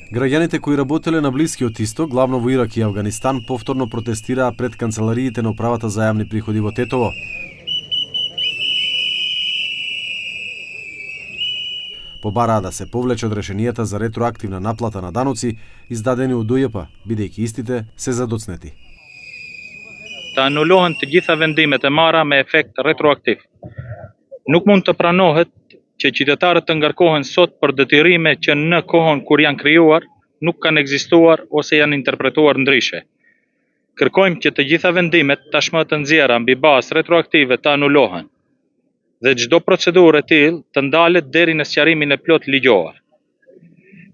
Граѓаните кои работеле на Блискиот Исток, главно во Ирак и Авганистан, повторно протестираа пред канцелариите на Управата за јавни приходи во Тетово. Побараа да се повлечат решенијата за ретроактивна наплата на даноци издадени од УЈП, бидејќи истите се задоцнети. Të anulohen të gjitha vendimet e marra me efekt retroaktiv. Nuk mund të pranohet që qytetarët të ngarkohen sot për detyrime që në kohën kur janë krijuar nuk kanë ekzistuar ose janë interpretuar ndryshe. Kërkojmë që të gjitha vendimet tashmë të nxjerra mbi bazë retroaktive të anulohen dhe çdo procedurë e tillë të ndalet deri në sqarimin e plot ligjor.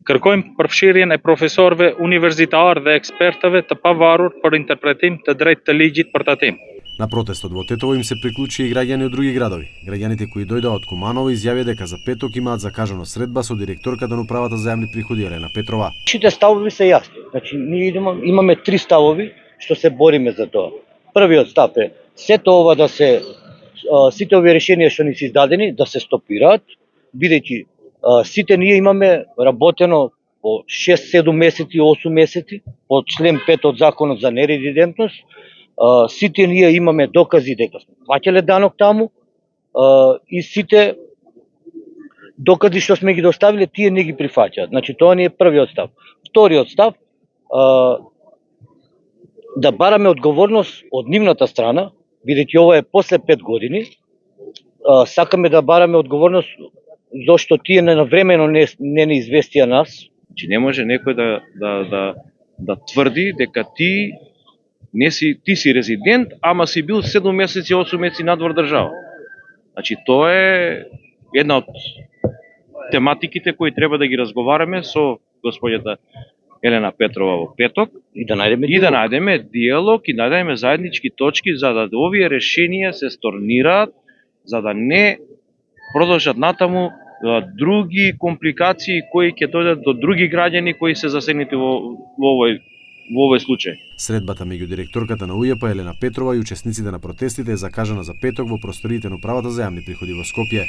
Kërkojmë përfshirjen e profesorëve universitarë dhe ekspertëve të pavarur për interpretim të drejtë të ligjit për tatim. На протестот во Тетово им се приклучи и граѓани од други градови. Граѓаните кои дојдоа од Куманово изјавија дека за петок имаат закажано средба со директорката на Управата за јавни приходи Елена Петрова. Сите ставови се јасни. Значи ние имаме три ставови што се бориме за тоа. Првиот став е сето ова да се сите овие решенија што ни се издадени да се стопираат, бидејќи сите ние имаме работено по 6-7 месеци, 8 месеци по член 5 од Законот за нерезидентност. Сите ние имаме докази дека сме плаќале данок таму и сите докази што сме ги доставиле тие не ги прифаќаат. Значи тоа ни е првиот став. Вториот став да бараме одговорност од нивната страна, бидејќи ова е после 5 години. Сакаме да бараме одговорност зашто тие навремено не известија нас. Значи не може некој да тврди дека ти си резидент, ама си бил 7 месеци, 8 месеци надвор држава. Значи тоа е една од тематиките кои треба да ги разговараме со господјата Елена Петрова во петок И да најдеме диалог и најдеме заеднички точки за да овие решенија се сторнираат, за да не продолжат натаму други компликации кои ќе дојдат до други граѓани кои се засегнати во овој случај. Средбата меѓу директорката на УЈП Елена Петрова и учесниците на протестите е закажана за петок во просториите на Управата за јавни приходи во Скопје.